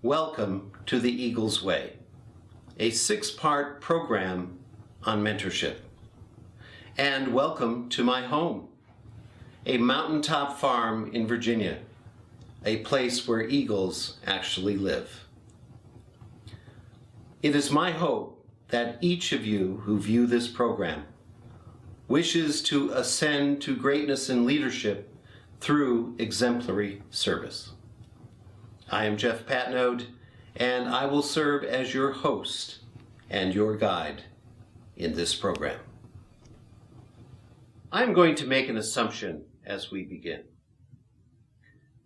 Welcome to the Eagle's Way, a 6-part program on mentorship. And welcome to my home, a mountaintop farm in Virginia, a place where eagles actually live. It is my hope that each of you who view this program wishes to ascend to greatness in leadership through exemplary service. I am Jeff Patnode, and I will serve as your host and your guide in this program. I'm going to make an assumption as we begin,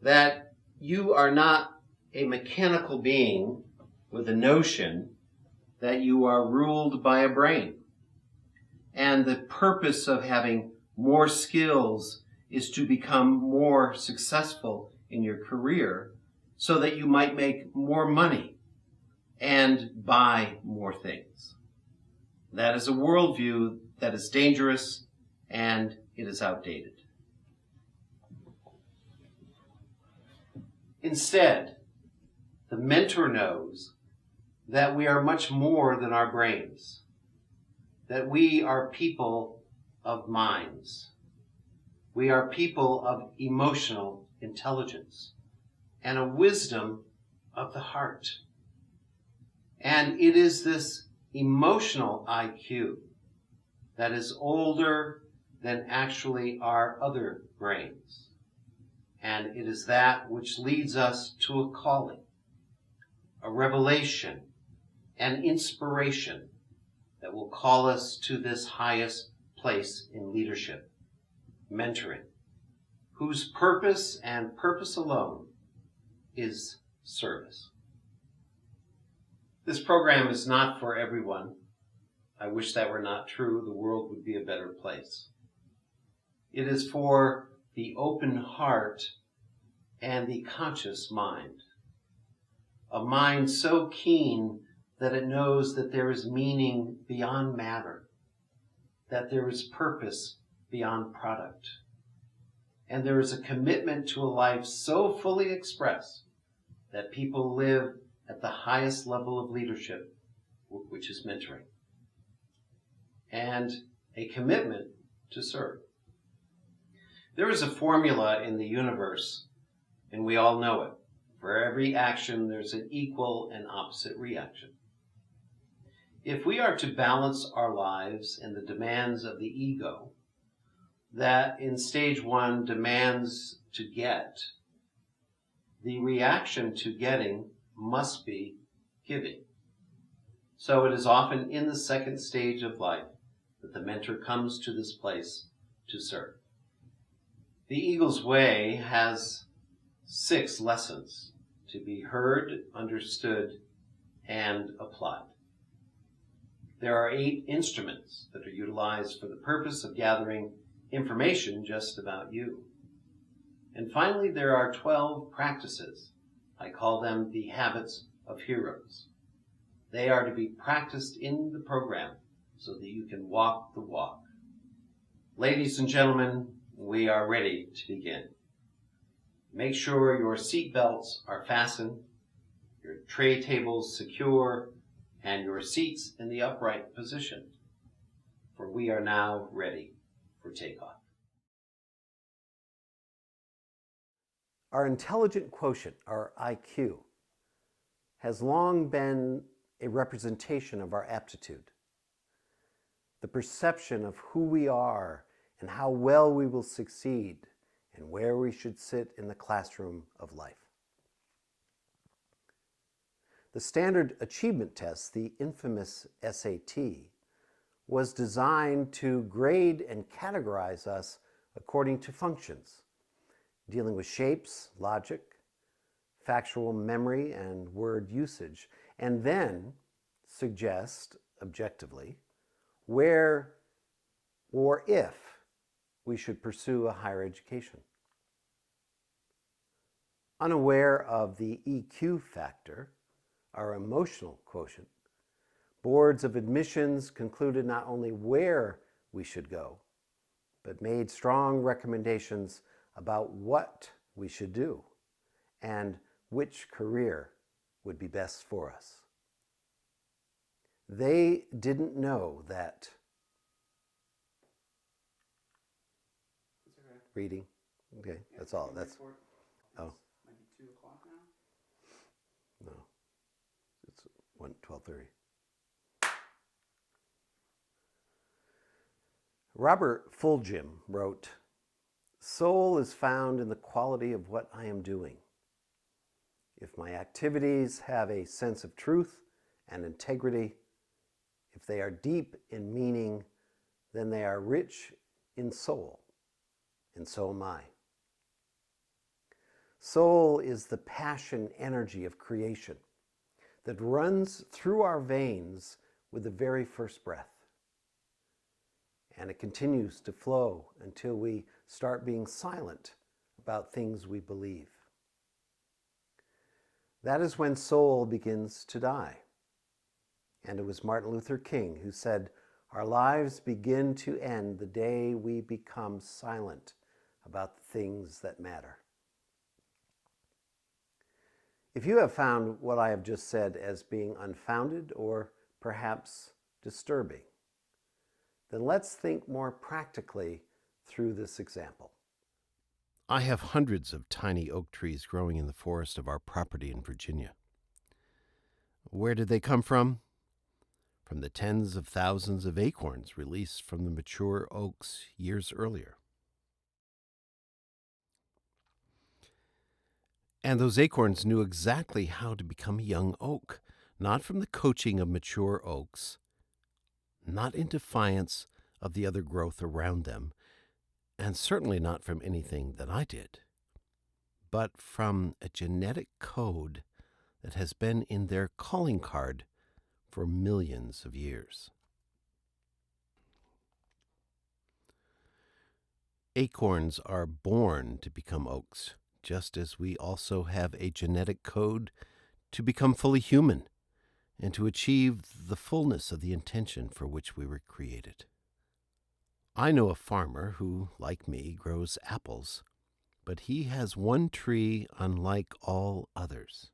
that you are not a mechanical being with a notion that you are ruled by a brain, and the purpose of having more skills is to become more successful in your career so that you might make more money and buy more things. That is a worldview that is dangerous and it is outdated. Instead, the mentor knows that we are much more than our brains, that we are people of minds. We are people of emotional intelligence and a wisdom of the heart. And it is this emotional IQ that is older than actually our other brains. And it is that which leads us to a calling, a revelation, an inspiration that will call us to this highest place in leadership, mentoring, whose purpose and purpose alone is service. This program is not for everyone. I wish that were not true. The world would be a better place. It is for the open heart and the conscious mind. A mind so keen that it knows that there is meaning beyond matter, that there is purpose beyond product, and there is a commitment to a life so fully expressed that people live at the highest level of leadership, which is mentoring, and a commitment to serve. There is a formula in the universe, and we all know it. For every action, there's an equal and opposite reaction. If we are to balance our lives and the demands of the ego, that in stage 1 demands to get, the reaction to getting must be giving. So it is often in the second stage of life that the mentor comes to this place to serve. The Eagle's Way has 6 lessons to be heard, understood, and applied. There are 8 instruments that are utilized for the purpose of gathering information just about you. And finally, there are 12 practices. I call them the habits of heroes. They are to be practiced in the program so that you can walk the walk. Ladies and gentlemen, we are ready to begin. Make sure your seat belts are fastened, your tray tables secure, and your seats in the upright position, for we are now ready for takeoff. Our intelligent quotient, our IQ, has long been a representation of our aptitude, the perception of who we are and how well we will succeed and where we should sit in the classroom of life. The standard achievement test, the infamous SAT, was designed to grade and categorize us according to functions, dealing with shapes, logic, factual memory, and word usage, and then suggest, objectively, where or if we should pursue a higher education. Unaware of the EQ factor, our emotional quotient, boards of admissions concluded not only where we should go, but made strong recommendations about what we should do and which career would be best for us. They didn't know that reading. Okay, that's all. That's oh. Might be 2 o'clock now. No, it's 12:30. Robert Fulghum wrote, "Soul is found in the quality of what I am doing. If my activities have a sense of truth and integrity, if they are deep in meaning, then they are rich in soul, and so am I. Soul is the passion energy of creation that runs through our veins with the very first breath. And it continues to flow until we start being silent about things we believe. That is when soul begins to die. And it was Martin Luther King who said, 'Our lives begin to end the day we become silent about the things that matter.' If you have found what I have just said as being unfounded or perhaps disturbing, then let's think more practically through this example. I have hundreds of tiny oak trees growing in the forest of our property in Virginia. Where did they come from? From the tens of thousands of acorns released from the mature oaks years earlier. And those acorns knew exactly how to become a young oak, not from the coaching of mature oaks, not in defiance of the other growth around them, and certainly not from anything that I did, but from a genetic code that has been in their calling card for millions of years. Acorns are born to become oaks, just as we also have a genetic code to become fully human and to achieve the fullness of the intention for which we were created. I know a farmer who, like me, grows apples, but he has one tree unlike all others.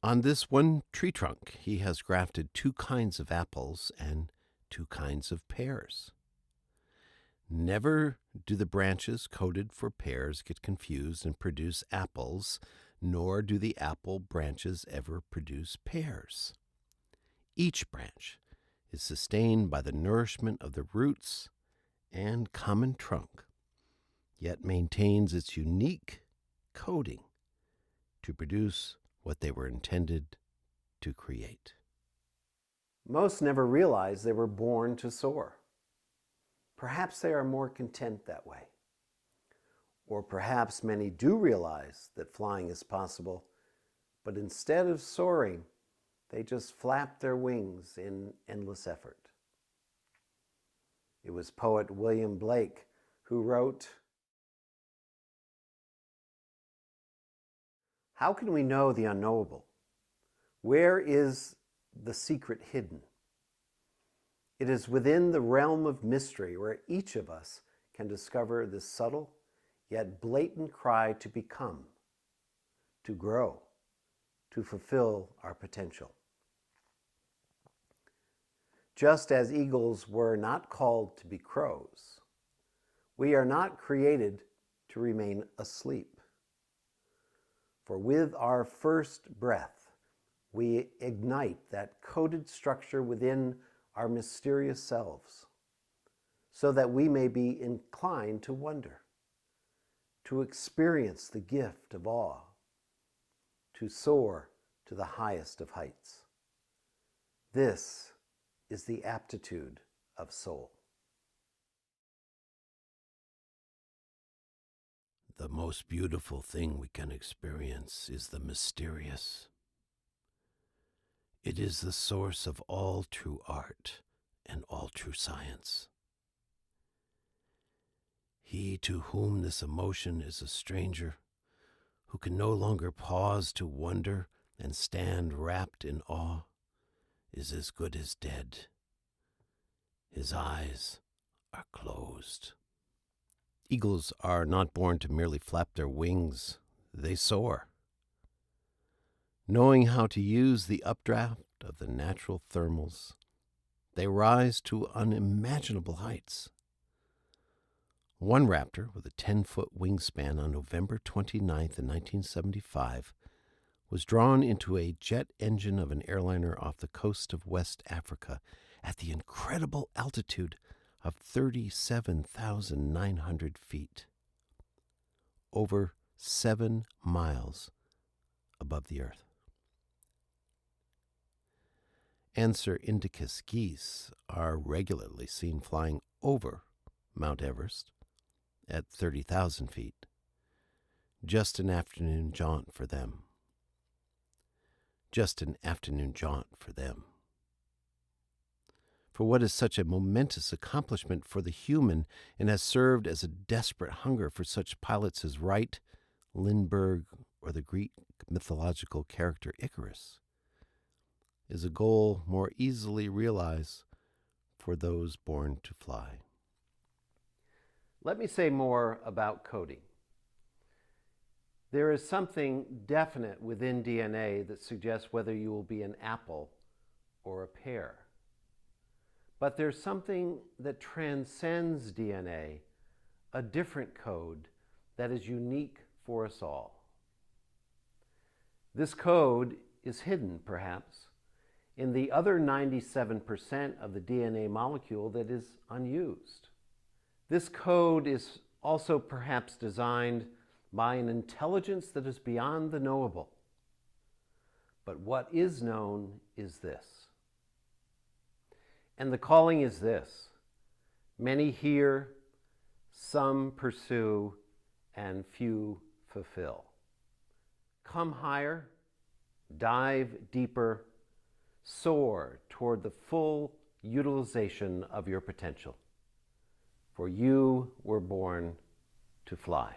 On this one tree trunk, he has grafted 2 kinds of apples and 2 kinds of pears. Never do the branches coded for pears get confused and produce apples, nor do the apple branches ever produce pears. Each branch is sustained by the nourishment of the roots and common trunk, yet maintains its unique coding to produce what they were intended to create. Most never realize they were born to soar. Perhaps they are more content that way. Or perhaps many do realize that flying is possible, but instead of soaring, they just flap their wings in endless effort. It was poet William Blake who wrote, "How can we know the unknowable? Where is the secret hidden? It is within the realm of mystery where each of us can discover this subtle yet blatant cry to become, to grow, to fulfill our potential. Just as eagles were not called to be crows, we are not created to remain asleep. For with our first breath, we ignite that coded structure within our mysterious selves, so that we may be inclined to wonder, to experience the gift of awe, to soar to the highest of heights. This is the aptitude of soul." The most beautiful thing we can experience is the mysterious. It is the source of all true art and all true science. He to whom this emotion is a stranger, who can no longer pause to wonder and stand wrapped in awe, is as good as dead. His eyes are closed. Eagles are not born to merely flap their wings, they soar. Knowing how to use the updraft of the natural thermals, they rise to unimaginable heights. One raptor with a 10-foot wingspan on November 29th, 1975, was drawn into a jet engine of an airliner off the coast of West Africa at the incredible altitude of 37,900 feet, over 7 miles above the earth. Anser indicus geese are regularly seen flying over Mount Everest at 30,000 feet. Just an afternoon jaunt for them. Just an afternoon jaunt for them. For what is such a momentous accomplishment for the human and has served as a desperate hunger for such pilots as Wright, Lindbergh, or the Greek mythological character Icarus, is a goal more easily realized for those born to fly. Let me say more about coding. There is something definite within DNA that suggests whether you will be an apple or a pear. But there's something that transcends DNA, a different code that is unique for us all. This code is hidden, perhaps, in the other 97% of the DNA molecule that is unused. This code is also perhaps designed by an intelligence that is beyond the knowable. But what is known is this. And the calling is this: many hear, some pursue, and few fulfill. Come higher, dive deeper, soar toward the full utilization of your potential. For you were born to fly.